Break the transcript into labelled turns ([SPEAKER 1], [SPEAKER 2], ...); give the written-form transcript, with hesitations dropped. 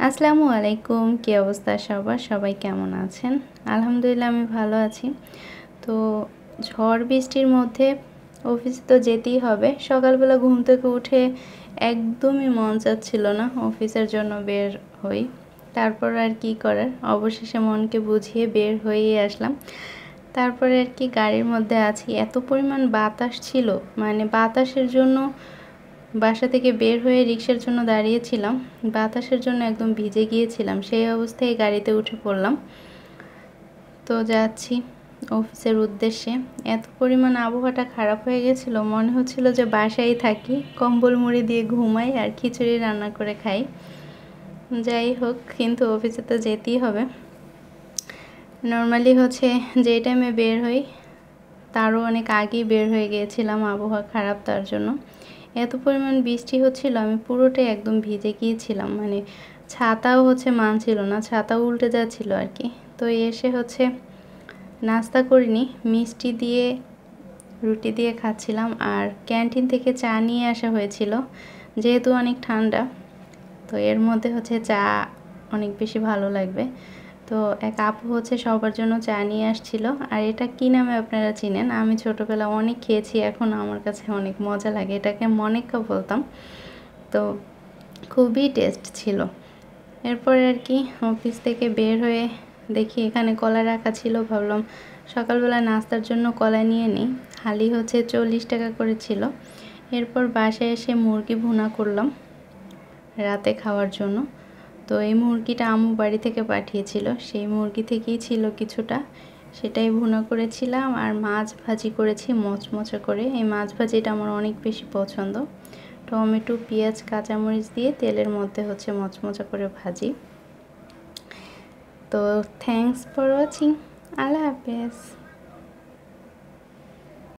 [SPEAKER 1] আসসালামু আলাইকুম, কি অবস্থা সবার? সবাই কেমন আছেন? আলহামদুলিল্লাহ আমি ভালো আছি। তো ঝড় বৃষ্টির মধ্যে অফিসে তো যেতেই হবে। সকালবেলা ঘুম থেকে উঠে একদমই মন চাচ্ছিল না অফিসের জন্য বের হই। তারপর আর কি করার, অবশেষে মনকে বুঝিয়ে বের হয়েই আসলাম। তারপরে আর কি গাড়ির মধ্যে আছি, এত পরিমাণ বাতাস ছিল, মানে বাতাসের জন্য বাসা থেকে বের হয়ে রিক্সার জন্য দাঁড়িয়েছিলাম, বাতাসের জন্য একদম ভিজে গিয়েছিলাম। সেই অবস্থায় গাড়িতে উঠে পড়লাম। তো যাচ্ছি অফিসের উদ্দেশ্যে। এত পরিমাণ আবহাওয়াটা খারাপ হয়ে গেছিলো, মনে হচ্ছিল যে বাসায় থাকি, কম্বল মুড়ি দিয়ে ঘুমাই আর খিচুড়ি রান্না করে খাই। যাই হোক, কিন্তু অফিসে তো যেতেই হবে। নর্মালি যে টাইমে বের হই তারও অনেক আগেই বের হয়ে গিয়েছিলাম, আবহাওয়া খারাপ তার জন্য। এত পরিমাণ বৃষ্টি হচ্ছিল, আমি পুরোটাই একদম ভিজে গিয়েছিলাম, মানে ছাতাও মানছিল না, ছাতাও উল্টে যাচ্ছিল আর কি। তো এসে নাস্তা করিনি, মিষ্টি দিয়ে রুটি দিয়ে খাচ্ছিলাম, আর ক্যান্টিন থেকে চা নিয়ে আসা হয়েছিল, যেহেতু অনেক ঠান্ডা তো এর মধ্যে চা অনেক বেশি ভালো লাগবে। তো এক আপু সবার জন্য চা নিয়ে আসছিল। আর এটা কী নামে আপনারা চিনেন? আমি ছোটোবেলা অনেক খেয়েছি, এখন আমার কাছে অনেক মজা লাগে, এটাকে মনিকা বলতাম। তো খুবই টেস্ট ছিল। এরপরে আর কি অফিস থেকে বের হয়ে দেখি এখানে কলা রাখা ছিল, ভাবলাম সকালবেলা নাস্তার জন্য কলা নিয়ে নিই। হালি 40 টাকা করে ছিল। এরপর বাসায় এসে মুরগি ভুনা করলাম রাতে খাওয়ার জন্য। তো এই মুরগিটা আম্মু বাড়ি থেকে পাঠিয়েছিল, সেই মুরগি থেকেই ছিল কিছুটা, সেটাই ভুনা করেছিলাম। আর মাছ ভাজি করেছি মচমচে করে। এই মাছ ভাজিটা আমার অনেক বেশি পছন্দ। টমেটো, পেঁয়াজ, কাঁচামরিচ দিয়ে তেলের মধ্যে মচমচে করে ভাজি। তো থ্যাংকস ফর ওয়াচিং। আল্লাহ হাফেজ।